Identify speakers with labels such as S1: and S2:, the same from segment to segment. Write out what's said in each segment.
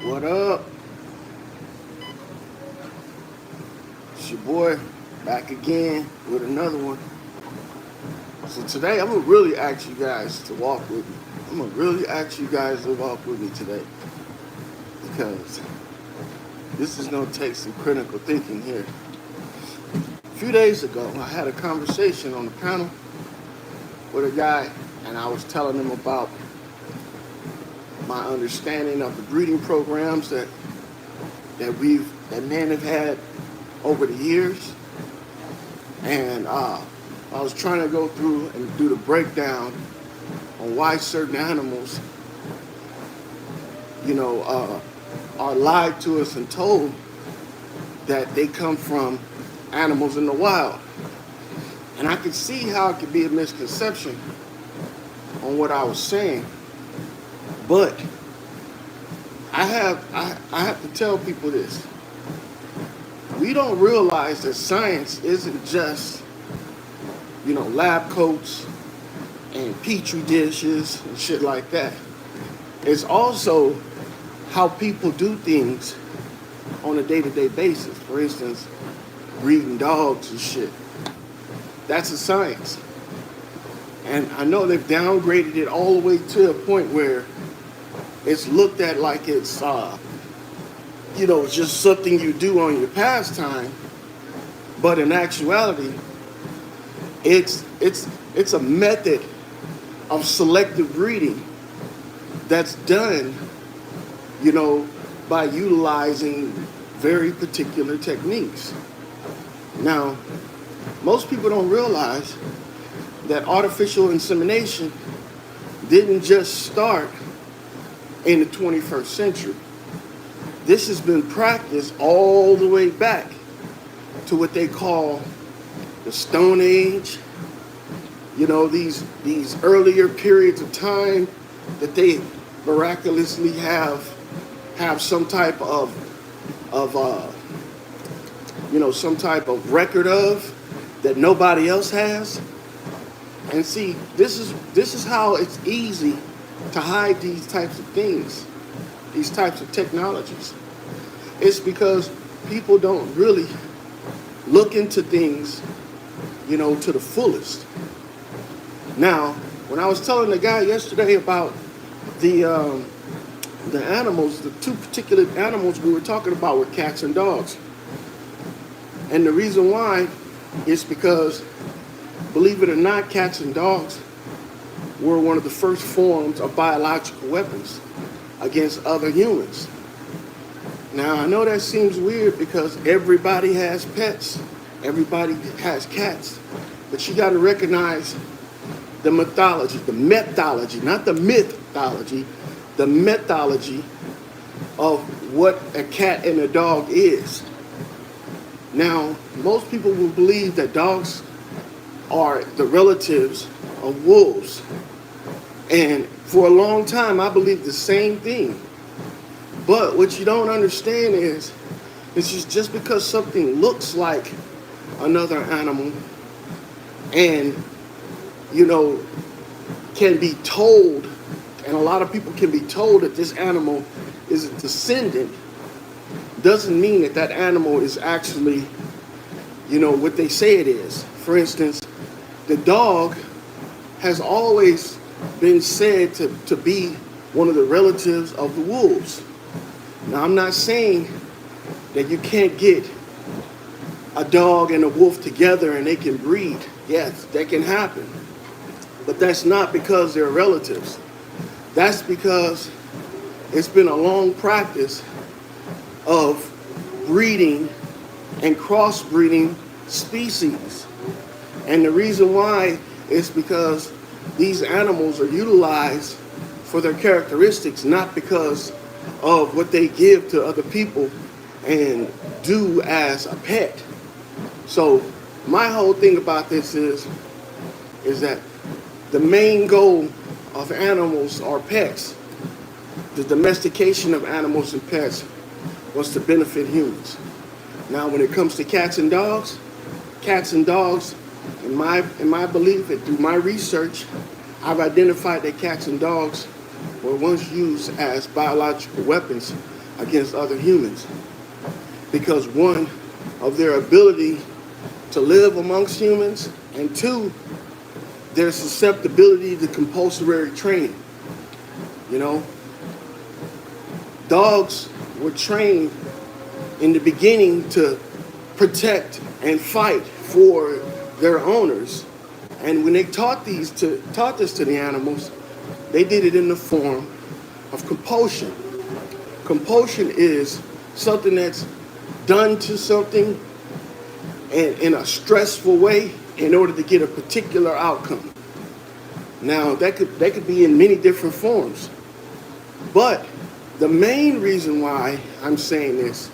S1: What up? It's your boy back again with another one. So today I'm gonna really ask you guys to walk with me. I'm gonna really ask you guys to walk with me today because this is gonna take some critical thinking here. A few days ago, I had a conversation on the panel with a guy, and I was telling him about my understanding of the breeding programs that men have had over the years, and I was trying to go through and do the breakdown on why certain animals, are lied to us and told that they come from animals in the wild. And I could see how it could be a misconception on what I was saying, but I have to tell people this. We don't realize that science isn't just, lab coats and petri dishes and shit like that. It's also how people do things on a day-to-day basis. For instance, breeding dogs and shit. That's a science. And I know they've downgraded it all the way to a point where it's looked at like it's, just something you do on your pastime. But in actuality, it's a method of selective breeding that's done, by utilizing very particular techniques. Now, most people don't realize that artificial insemination didn't just start in the 21st century. This has been practiced all the way back to what they call the Stone Age. These earlier periods of time that they miraculously have some type of some type of record of that nobody else has. And see, this is how it's easy to hide these types of things, these types of technologies. It's because people don't really look into things, to the fullest. Now, when I was telling the guy yesterday about the animals, the two particular animals we were talking about were cats and dogs. And the reason why is because, believe it or not, cats and dogs were one of the first forms of biological weapons against other humans. Now, I know that seems weird because everybody has pets. Everybody has cats. But you got to recognize the mythology, not the mythology, the methodology of what a cat and a dog is. Now, most people will believe that dogs are the relatives of wolves. And for a long time, I believed the same thing. But what you don't understand is, it's just because something looks like another animal and, can be told, and a lot of people can be told that this animal is a descendant, doesn't mean that that animal is actually, what they say it is. For instance, the dog has always been said to be one of the relatives of the wolves. Now, I'm not saying that you can't get a dog and a wolf together and they can breed. Yes, that can happen. But that's not because they're relatives. That's because it's been a long practice of breeding and crossbreeding species. And the reason why is because these animals are utilized for their characteristics, not because of what they give to other people and do as a pet. So my whole thing about this is that the main goal of animals or pets, the domestication of animals and pets, was to benefit humans. Now, when it comes to cats and dogs, in my belief and through my research, I've identified that cats and dogs were once used as biological weapons against other humans because one of their ability to live amongst humans, and two, their susceptibility to compulsory training. You know, dogs were trained in the beginning to protect and fight for their owners. And when they taught this to the animals, they did it in the form of compulsion. Compulsion is something that's done to something in a stressful way in order to get a particular outcome. Now, that could be in many different forms. But the main reason why I'm saying this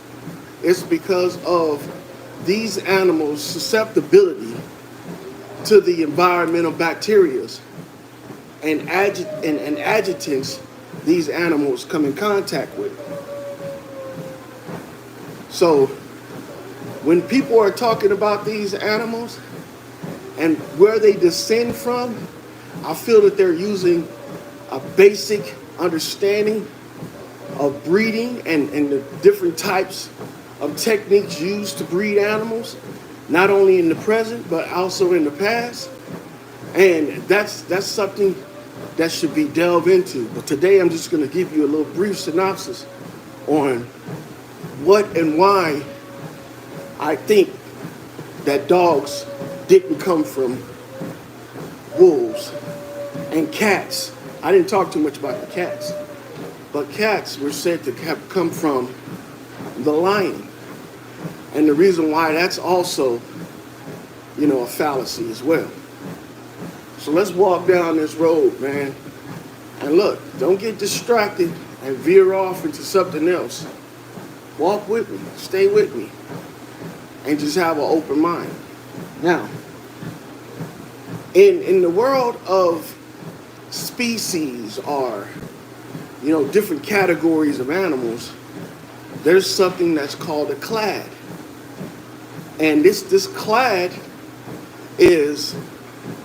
S1: is because of these animals' susceptibility to the environmental bacteria and adjutants these animals come in contact with. So when people are talking about these animals and where they descend from, I feel that they're using a basic understanding of breeding and the different types of techniques used to breed animals, not only in the present, but also in the past. And that's something that should be delved into. But today I'm just going to give you a little brief synopsis on what and why I think that dogs didn't come from wolves and cats. I didn't talk too much about the cats, but cats were said to have come from the lion. And the reason why that's also, a fallacy as well. So let's walk down this road, man. And look, don't get distracted and veer off into something else. Walk with me, stay with me, and just have an open mind. Now, in the world of species or, different categories of animals, there's something that's called a clade. And this clade is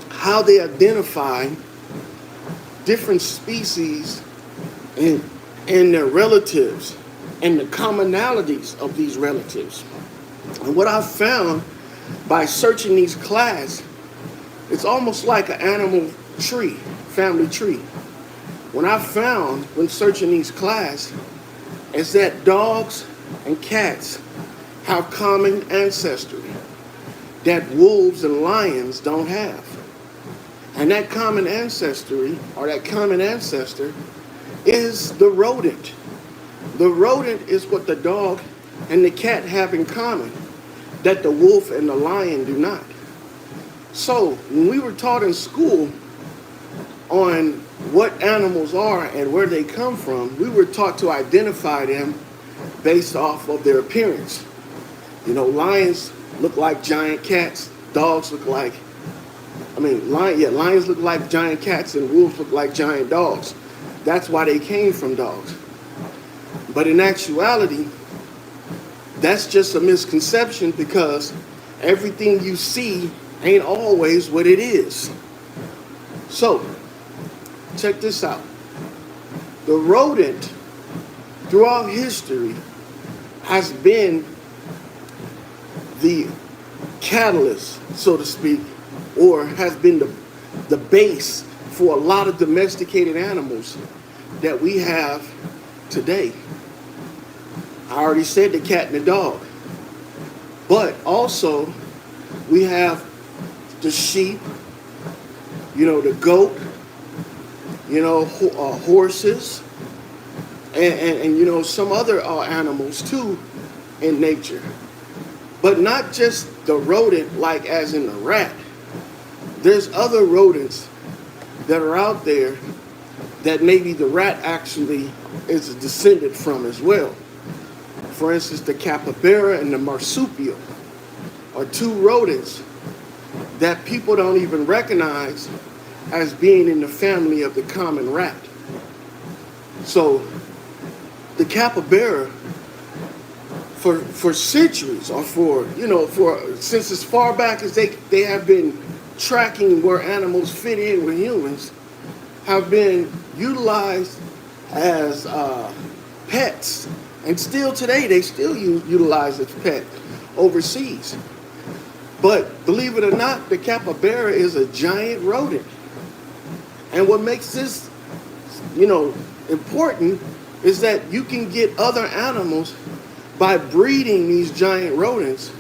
S1: how they identify different species and their relatives and the commonalities of these relatives. And what I've found by searching these clades, it's almost like an animal tree, family tree. When I found when searching these clades is that dogs and cats have common ancestry that wolves and lions don't have. And that common ancestry, or that common ancestor, is the rodent. The rodent is what the dog and the cat have in common that the wolf and the lion do not. So when we were taught in school on what animals are and where they come from, we were taught to identify them based off of their appearance. Lions look like giant cats. Dogs look like, lions look like giant cats and wolves look like giant dogs. That's why they came from dogs. But in actuality, that's just a misconception because everything you see ain't always what it is. So, check this out. The rodent, throughout history, has been the catalyst, so to speak, or has been the base for a lot of domesticated animals that we have today. I already said the cat and the dog. But also, we have the sheep, the goat, horses, and some other animals too in nature. But not just the rodent, like as in the rat. There's other rodents that are out there that maybe the rat actually is a descendant from as well. For instance, the capybara and the marsupial are two rodents that people don't even recognize as being in the family of the common rat. So the capybara, for centuries, or since as far back as they have been tracking where animals fit in with humans, have been utilized as pets. And still today, they still utilize its pet overseas. But believe it or not, the capybara is a giant rodent. And what makes this, important is that you can get other animals by breeding these giant rodents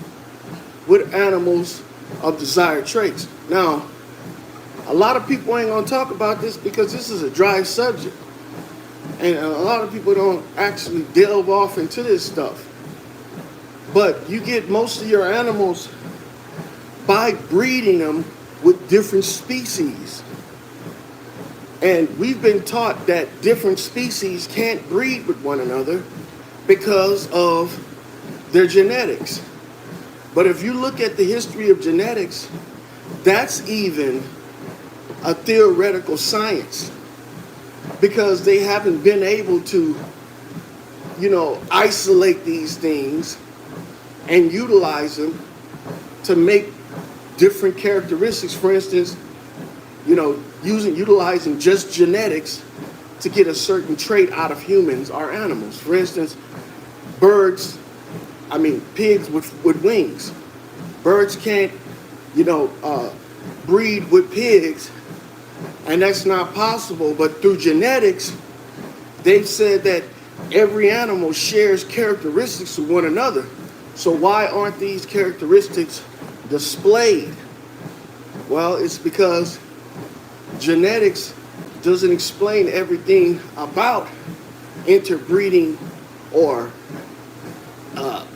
S1: with animals of desired traits. Now, a lot of people ain't gonna talk about this because this is a dry subject. And a lot of people don't actually delve off into this stuff. But you get most of your animals by breeding them with different species. And we've been taught that different species can't breed with one another because of their genetics. But if you look at the history of genetics, that's even a theoretical science because they haven't been able to, isolate these things and utilize them to make different characteristics. For instance, utilizing just genetics to get a certain trait out of humans or animals. For instance, pigs with wings. Birds can't, breed with pigs, and that's not possible. But through genetics, they've said that every animal shares characteristics with one another. So why aren't these characteristics displayed? Well, it's because genetics doesn't explain everything about interbreeding or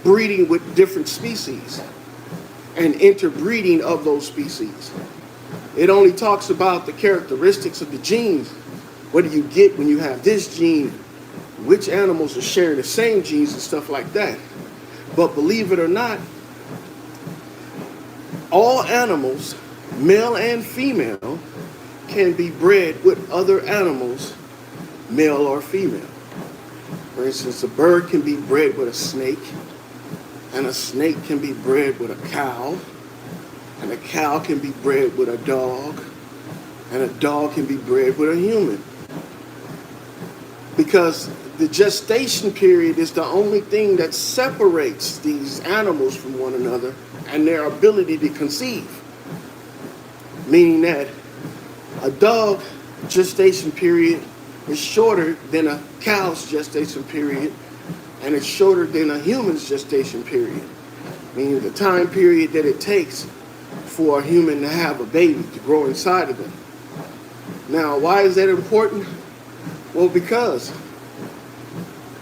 S1: breeding with different species and interbreeding of those species. It only talks about the characteristics of the genes. What do you get when you have this gene? Which animals are sharing the same genes and stuff like that. But believe it or not, all animals, male and female, can be bred with other animals, male or female. For instance, a bird can be bred with a snake, and a snake can be bred with a cow, and a cow can be bred with a dog, and a dog can be bred with a human. Because the gestation period is the only thing that separates these animals from one another and their ability to conceive. Meaning that a dog gestation period is shorter than a cow's gestation period, and it's shorter than a human's gestation period. Meaning the time period that it takes for a human to have a baby, to grow inside of them. Now, why is that important? Well, because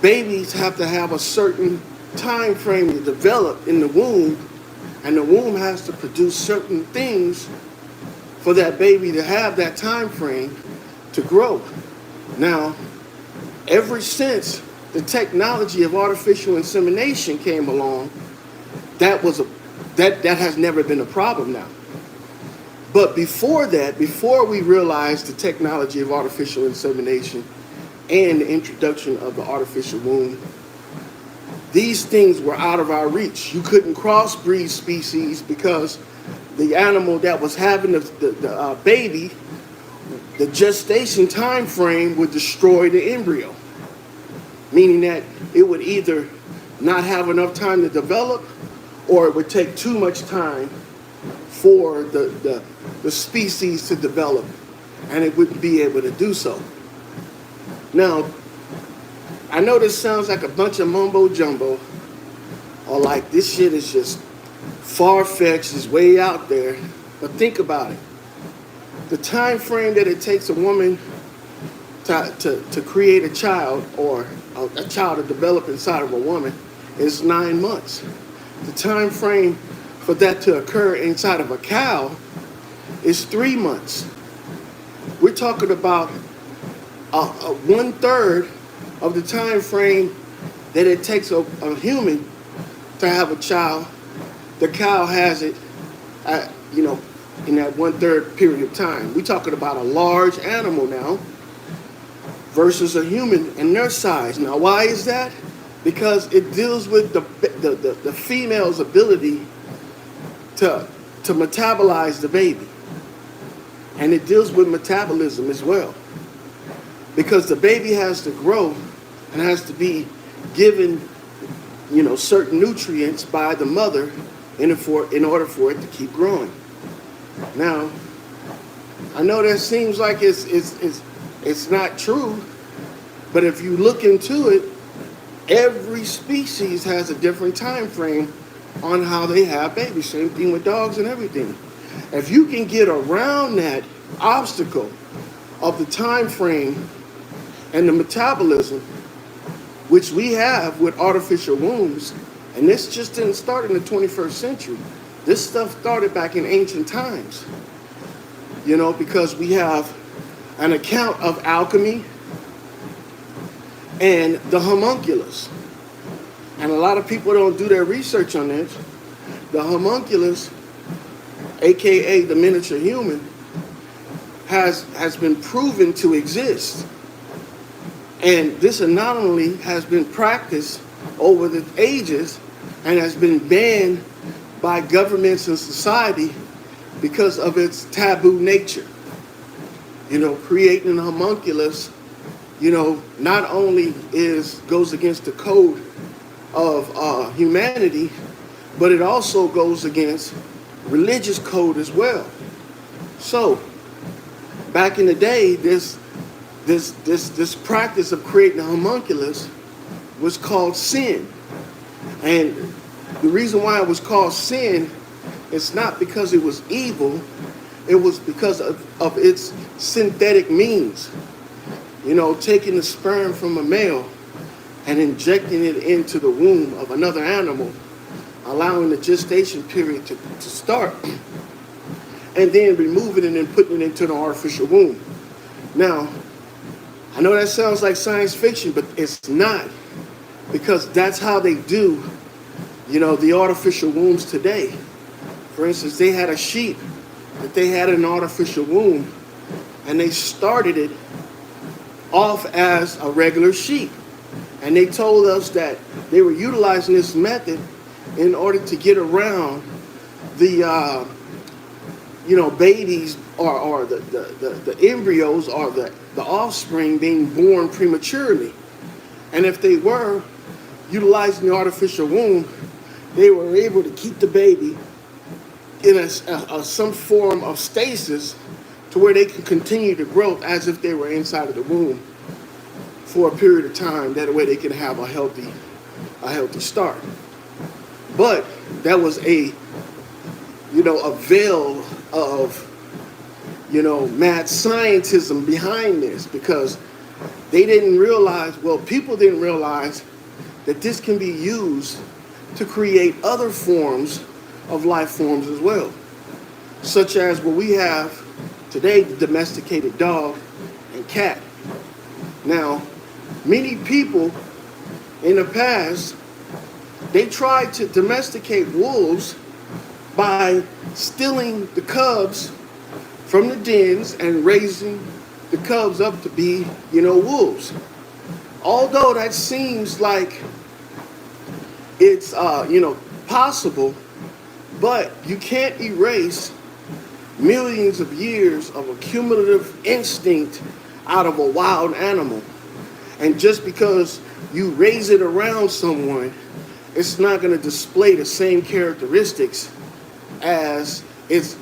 S1: babies have to have a certain time frame to develop in the womb, and the womb has to produce certain things for that baby to have that time frame to grow. Now, ever since the technology of artificial insemination came along, that has never been a problem now. But before that, before we realized the technology of artificial insemination and the introduction of the artificial womb, these things were out of our reach. You couldn't crossbreed species because the animal that was having the baby, the gestation time frame would destroy the embryo, meaning that it would either not have enough time to develop, or it would take too much time for the species to develop, and it wouldn't be able to do so. Now, I know this sounds like a bunch of mumbo jumbo, or like this shit is just far-fetched, is way out there, but think about it. The time frame that it takes a woman to create a child, or a child to develop inside of a woman, is 9 months. The time frame for that to occur inside of a cow is 3 months. We're talking about 1/3 of the time frame that it takes a human to have a child. The cow has it, in that 1/3 period of time. We're talking about a large animal now versus a human and their size. Now, why is that? Because it deals with the female's ability to metabolize the baby. And it deals with metabolism as well. Because the baby has to grow and has to be given, certain nutrients by the mother in order for it to keep growing. Now, I know that seems like it's not true, but if you look into it, every species has a different time frame on how they have babies. Same thing with dogs and everything. If you can get around that obstacle of the time frame and the metabolism, which we have with artificial wombs, and this just didn't start in the 21st century. This stuff started back in ancient times, because we have an account of alchemy and the homunculus. And a lot of people don't do their research on this. The homunculus, aka the miniature human, has been proven to exist. And this not only has been practiced over the ages and has been banned by governments and society because of its taboo nature. Creating a homunculus, not only goes against the code of humanity, but it also goes against religious code as well. So, back in the day, this practice of creating a homunculus was called sin. And the reason why it was called sin is not because it was evil, it was because of its synthetic means. Taking the sperm from a male and injecting it into the womb of another animal, allowing the gestation period to start, and then removing it and putting it into the artificial womb. Now, I know that sounds like science fiction, but it's not, because that's how they do, the artificial wombs today. For instance, they had a sheep that they had an artificial womb, and they started it off as a regular sheep. And they told us that they were utilizing this method in order to get around the, babies or the embryos or the offspring being born prematurely. And if they were utilizing the artificial womb, they were able to keep the baby in some form of stasis to where they can continue to grow as if they were inside of the womb for a period of time. That way they can have a healthy start. But that was a veil of, mad scientism behind this, because they didn't realize, people didn't realize that this can be used to create other forms of life forms as well, such as what we have today, the domesticated dog and cat. Now, many people in the past, they tried to domesticate wolves by stealing the cubs from the dens and raising the cubs up to be, wolves. Although that seems like it's, possible, but you can't erase millions of years of accumulative instinct out of a wild animal. And just because you raise it around someone, it's not going to display the same characteristics as its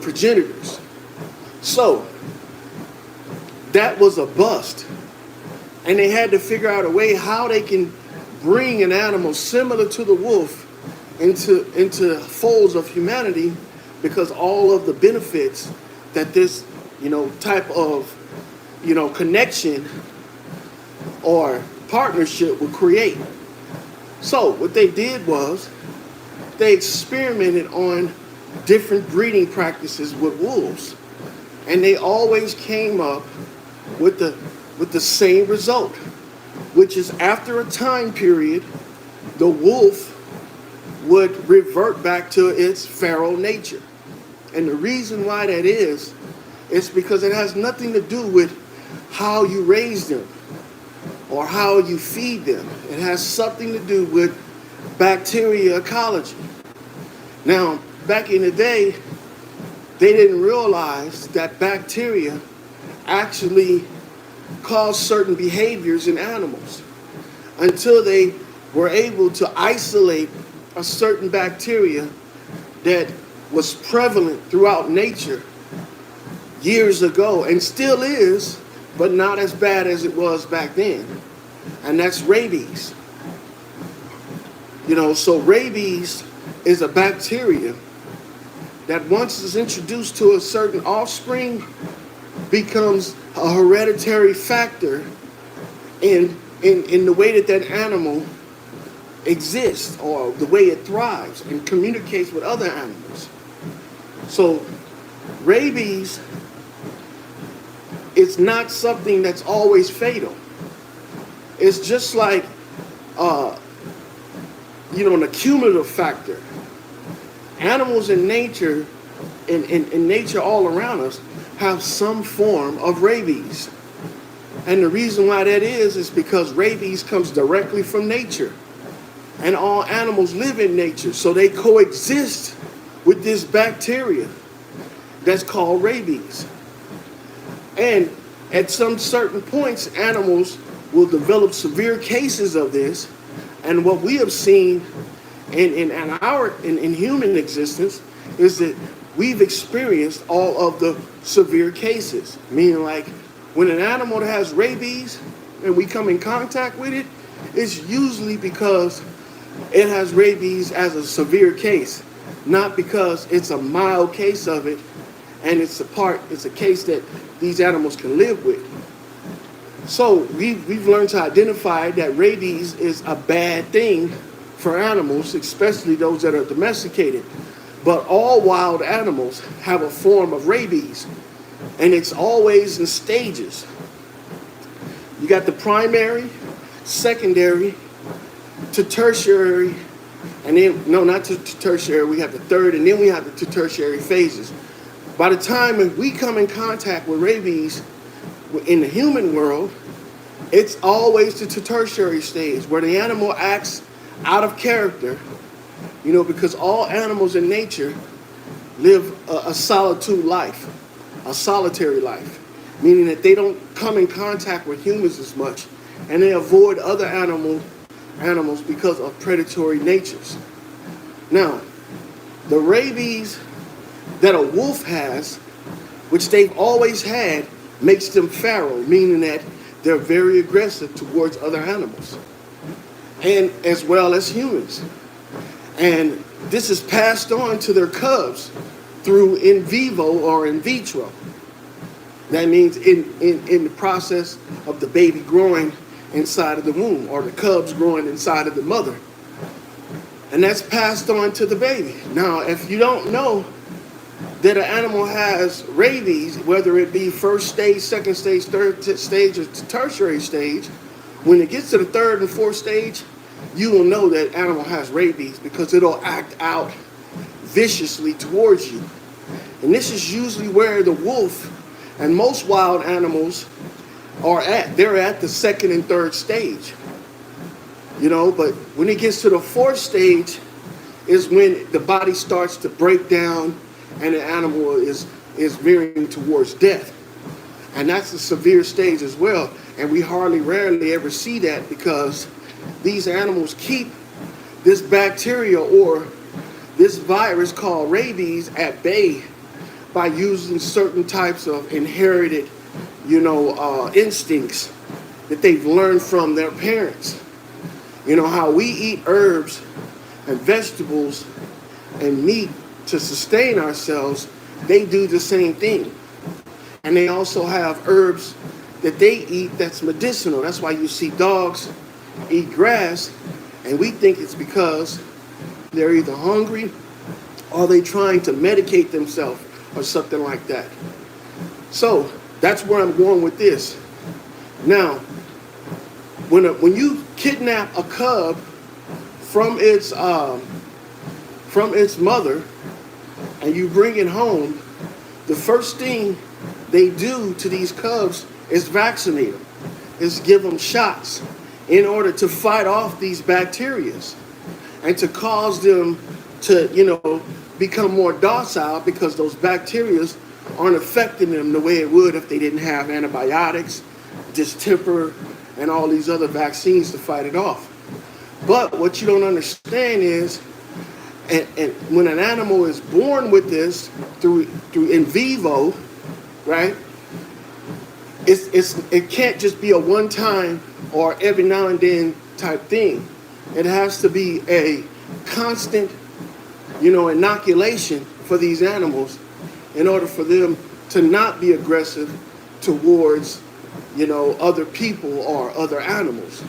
S1: progenitors. So that was a bust. And they had to figure out a way how they can bring an animal similar to the wolf into folds of humanity, because all of the benefits that this, type of, connection or partnership would create. So what they did was they experimented on different breeding practices with wolves, and they always came up with the same result, which is after a time period, the wolf would revert back to its feral nature. And the reason why that is because it has nothing to do with how you raise them or how you feed them. It has something to do with bacteria ecology. Now, back in the day, they didn't realize that bacteria actually cause certain behaviors in animals until they were able to isolate a certain bacteria that was prevalent throughout nature years ago and still is, but not as bad as it was back then. And that's rabies. So rabies is a bacteria that once it's introduced to a certain offspring becomes a hereditary factor in the way that animal exists or the way it thrives and communicates with other animals. So rabies is not something that's always fatal. It's just like an accumulative factor. Animals in nature, in nature all around us, have some form of rabies. And the reason why that is because rabies comes directly from nature. And all animals live in nature, so they coexist with this bacteria that's called rabies. And at some certain points, animals will develop severe cases of this. And what we have seen in human existence is that we've experienced all of the severe cases. Meaning, like, when an animal has rabies and we come in contact with it, it's usually because it has rabies as a severe case, not because it's a mild case of it and it's a case that these animals can live with. So we've learned to identify that rabies is a bad thing for animals, especially those that are domesticated. But all wild animals have a form of rabies, and it's always in stages. You got the primary, secondary, to tertiary, and then, no, not to tertiary, we have the third, and then we have the tertiary phases. By the time we come in contact with rabies in the human world, it's always the tertiary stage where the animal acts out of character, because all animals in nature live a solitude life, a solitary life, meaning that they don't come in contact with humans as much, and they avoid other animals because of predatory natures. Now, the rabies that a wolf has, which they've always had, makes them feral, meaning that they're very aggressive towards other animals, and as well as humans. And this is passed on to their cubs through in vivo or in vitro. That means in the process of the baby growing inside of the womb, or the cubs growing inside of the mother. And that's passed on to the baby. Now, if you don't know that an animal has rabies, whether it be first stage, second stage, third stage, or tertiary stage, when it gets to the third and fourth stage, you will know that animal has rabies because it'll act out viciously towards you. And this is usually where the wolf and most wild animals are at. They're at the second and third stage. But when it gets to the fourth stage is when the body starts to break down and the animal is veering towards death. And that's a severe stage as well. And we rarely ever see that because these animals keep this bacteria or this virus called rabies at bay by using certain types of inherited, instincts that they've learned from their parents. How we eat herbs and vegetables and meat to sustain ourselves, they do the same thing. And they also have herbs that they eat that's medicinal. That's why you see dogs eat grass, and we think it's because they're either hungry or they trying to medicate themselves or something like that. So that's where I'm going with this. Now, when you kidnap a cub from its mother and you bring it home, the first thing they do to these cubs is vaccinate them, is give them shots in order to fight off these bacteria and to cause them to, become more docile because those bacteria aren't affecting them the way it would if they didn't have antibiotics distemper, and all these other vaccines to fight it off. But what you don't understand is, and when an animal is born with this through in vivo, right? It can't just be a one time or every now and then type thing. It has to be a constant, inoculation for these animals in order for them to not be aggressive towards, other people or other animals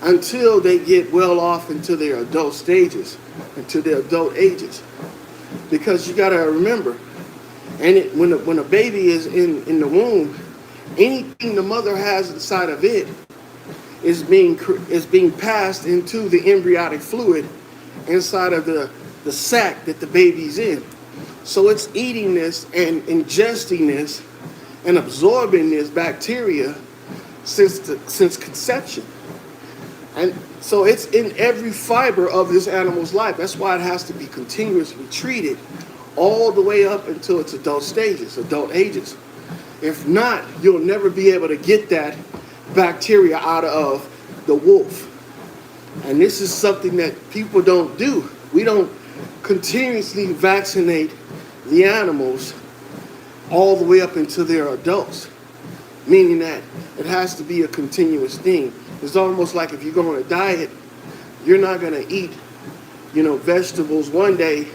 S1: until they get well off into their adult stages, into their adult ages. Because you got to remember, and when a baby is in the womb, anything the mother has inside of it is being passed into the embryonic fluid inside of the sac that the baby's in. So it's eating this and ingesting this and absorbing this bacteria since conception. And so it's in every fiber of this animal's life. That's why it has to be continuously treated all the way up until its adult stages, adult ages. If not, you'll never be able to get that bacteria out of the wolf. And this is something that people don't do. We don't continuously vaccinate the animals all the way up until they're adults, meaning that it has to be a continuous thing. It's almost like if you go on a diet, you're not going to eat, vegetables one day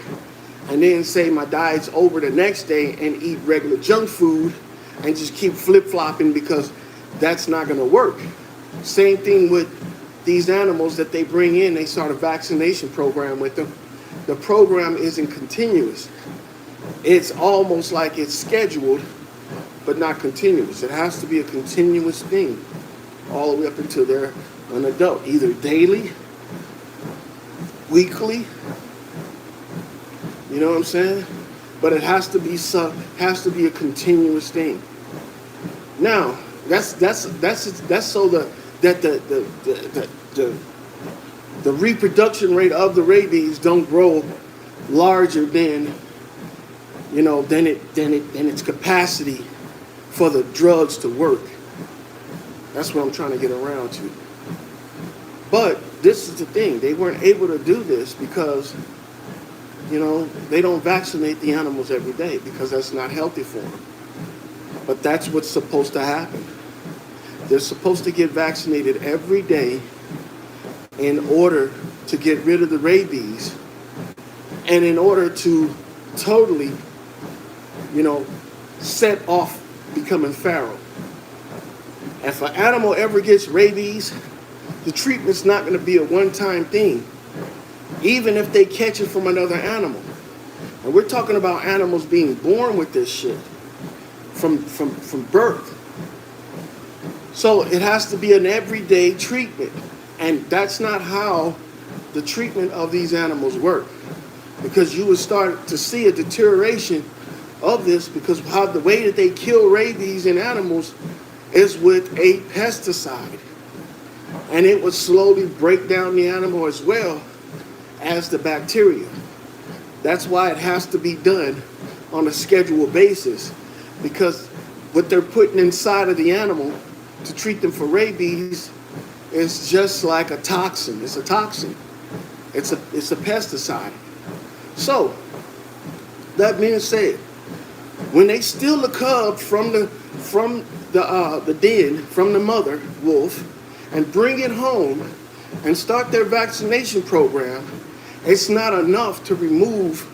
S1: and then say my diet's over the next day and eat regular junk food and just keep flip-flopping, because that's not going to work. Same thing with these animals that they bring in. They start a vaccination program with them. The program isn't continuous. It's almost like it's scheduled, but not continuous. It has to be a continuous thing all the way up until they're an adult, either daily, weekly, you know what I'm saying? But it has to be a continuous thing. Now, that's so that the reproduction rate of the rabies don't grow larger than its capacity for the drugs to work. That's what I'm trying to get around to. But this is the thing. They weren't able to do this because, they don't vaccinate the animals every day because that's not healthy for them. But that's what's supposed to happen. They're supposed to get vaccinated every day in order to get rid of the rabies and in order to totally, set off becoming feral. If an animal ever gets rabies, the treatment's not going to be a one-time thing, even if they catch it from another animal. And we're talking about animals being born with this shit from birth. So it has to be an everyday treatment. And that's not how the treatment of these animals work. Because you would start to see a deterioration of this, because the way that they kill rabies in animals is with a pesticide. And it would slowly break down the animal as well as the bacteria. That's why it has to be done on a scheduled basis, because what they're putting inside of the animal to treat them for rabies is just like a toxin. It's a toxin. It's a pesticide. So, that being said, when they steal the cub from the den, from the mother wolf, and bring it home and start their vaccination program, it's not enough to remove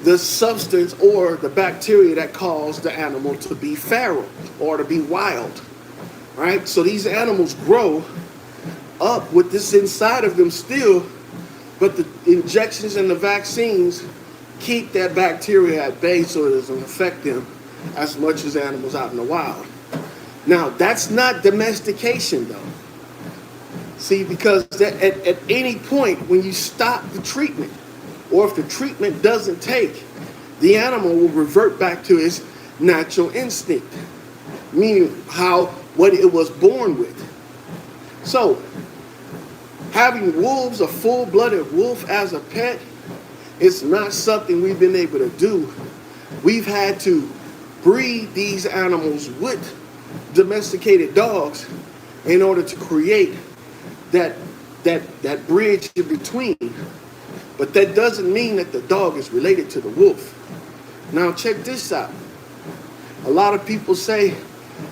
S1: the substance or the bacteria that caused the animal to be feral or to be wild, right? So these animals grow up with this inside of them still, but the injections and the vaccines keep that bacteria at bay so it doesn't affect them as much as animals out in the wild. Now, that's not domestication, though. See, because at any point when you stop the treatment, or if the treatment doesn't take, the animal will revert back to its natural instinct, meaning what it was born with. So, having wolves, a full-blooded wolf as a pet, it's not something we've been able to do. We've had to breed these animals with domesticated dogs in order to create that that bridge in between. But that doesn't mean that the dog is related to the wolf. Now check this out. A lot of people say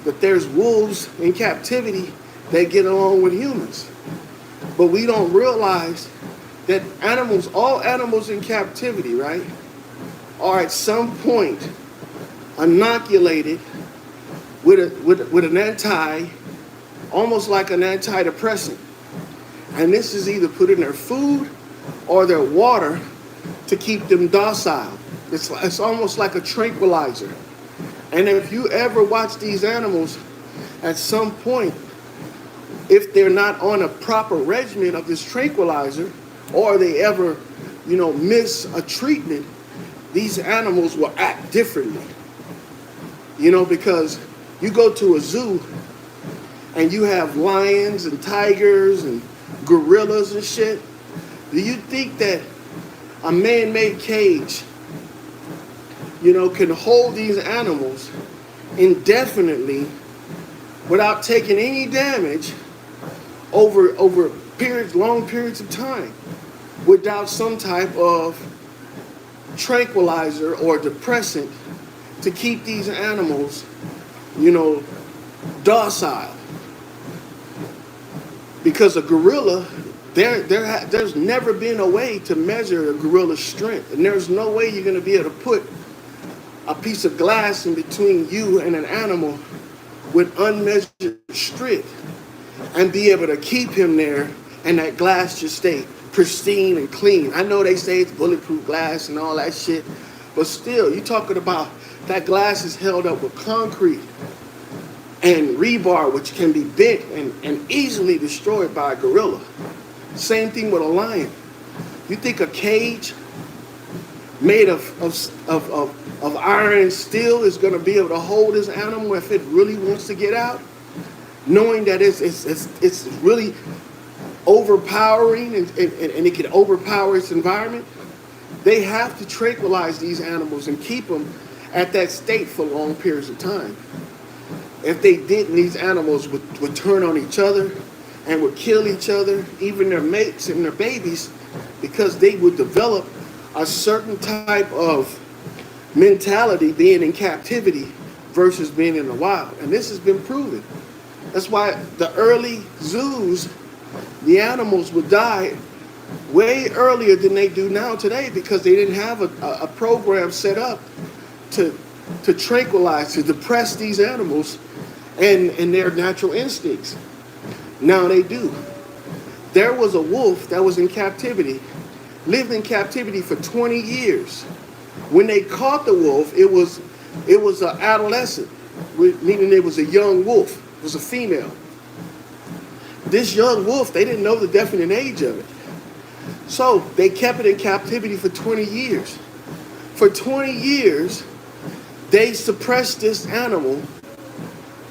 S1: that there's wolves in captivity that get along with humans. But we don't realize that animals, all animals in captivity, right, are at some point inoculated with an almost like an antidepressant. And this is either put in their food or their water to keep them docile. It's almost like a tranquilizer. And if you ever watch these animals, at some point, if they're not on a proper regimen of this tranquilizer, or they ever, miss a treatment, these animals will act differently. Because you go to a zoo and you have lions and tigers and gorillas and shit. Do you think that a man-made cage, can hold these animals indefinitely without taking any damage over long periods of time, without some type of tranquilizer or depressant to keep these animals, docile? Because a gorilla, there's never been a way to measure a gorilla's strength, and there's no way you're going to be able to put a piece of glass in between you and an animal with unmeasured strength and be able to keep him there and that glass just stay pristine and clean. I know they say it's bulletproof glass and all that shit, but still, you're talking about that glass is held up with concrete and rebar, which can be bent and easily destroyed by a gorilla. Same thing with a lion. You think a cage made of iron and steel is going to be able to hold this animal if it really wants to get out, knowing that it's really overpowering and it can overpower its environment? They have to tranquilize these animals and keep them at that state for long periods of time. If they didn't, these animals would turn on each other and would kill each other, even their mates and their babies, because they would develop a certain type of mentality being in captivity versus being in the wild. And this has been proven. That's why the early zoos, the animals would die way earlier than they do now today, because they didn't have a program set up to tranquilize, to depress these animals and their natural instincts. Now they do. There was a wolf that was in captivity, lived in captivity for 20 years. When they caught the wolf, it was an adolescent, meaning it was a young wolf. It was a female. This young wolf, they didn't know the definite age of it. So they kept it in captivity for 20 years. For 20 years, they suppressed this animal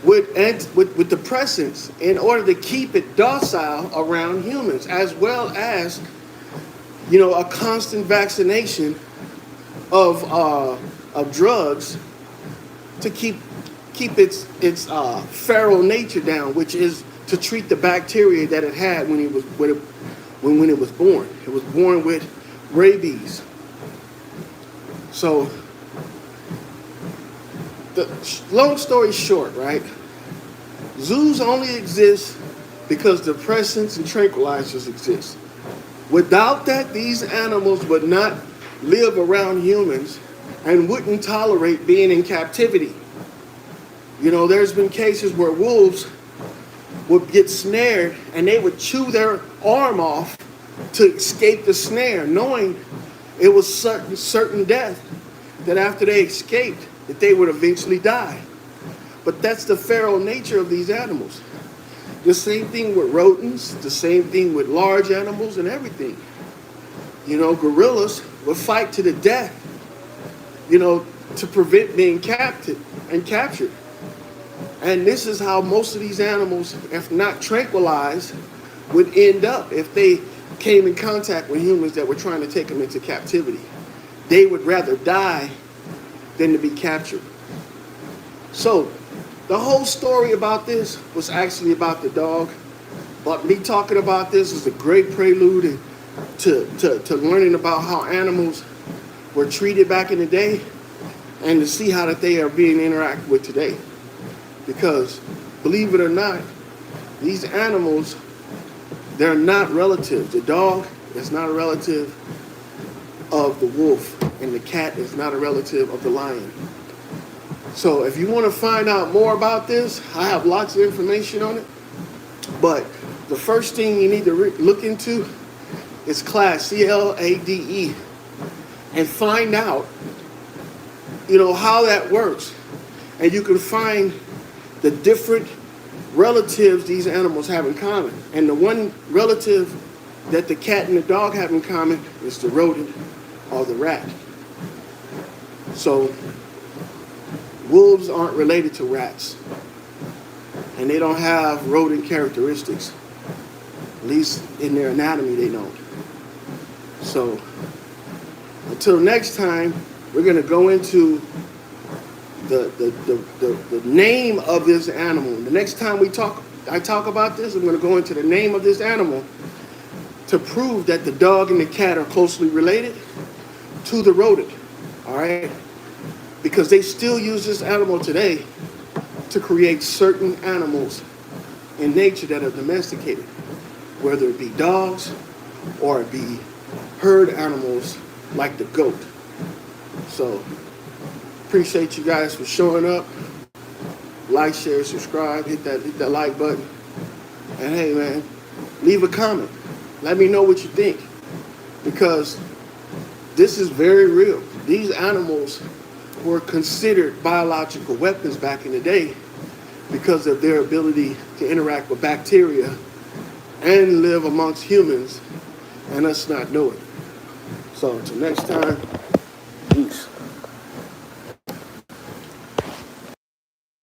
S1: with depressants in order to keep it docile around humans, as well as, a constant vaccination of drugs to keep its feral nature down, which is to treat the bacteria that it had when it was born. It was born with rabies. So, the long story short, right? Zoos only exist because depressants and tranquilizers exist. Without that, these animals would not live around humans and wouldn't tolerate being in captivity. There's been cases where wolves would get snared and they would chew their arm off to escape the snare, knowing it was certain death, that after they escaped, that they would eventually die. But that's the feral nature of these animals. The same thing with rodents, the same thing with large animals and everything. Gorillas would fight to the death, to prevent being captured and captured. And this is how most of these animals, if not tranquilized, would end up if they came in contact with humans that were trying to take them into captivity. They would rather die than to be captured. So, The whole story about this was actually about the dog. But me talking about this is a great prelude to learning about how animals were treated back in the day and to see how that they are being interacted with today. Because believe it or not, these animals, they're not relatives. The dog is not a relative of the wolf, and the cat is not a relative of the lion. So if you want to find out more about this, I have lots of information on it. But the first thing you need to look into is class, CLADE, and find out, how that works. And you can find the different relatives these animals have in common. And the one relative that the cat and the dog have in common is the rodent or the rat. So wolves aren't related to rats, and they don't have rodent characteristics. At least in their anatomy, they don't. So until next time, we're going to go into the name of this animal. The next time I talk about this, I'm going to go into the name of this animal to prove that the dog and the cat are closely related to the rodent. All right? Because they still use this animal today to create certain animals in nature that are domesticated, whether it be dogs or it be herd animals like the goat. So appreciate you guys for showing up. Like, share, subscribe, hit that like button. And hey man, leave a comment. Let me know what you think. Because this is very real. These animals were considered biological weapons back in the day because of their ability to interact with bacteria and live amongst humans and us not know it. So until next time,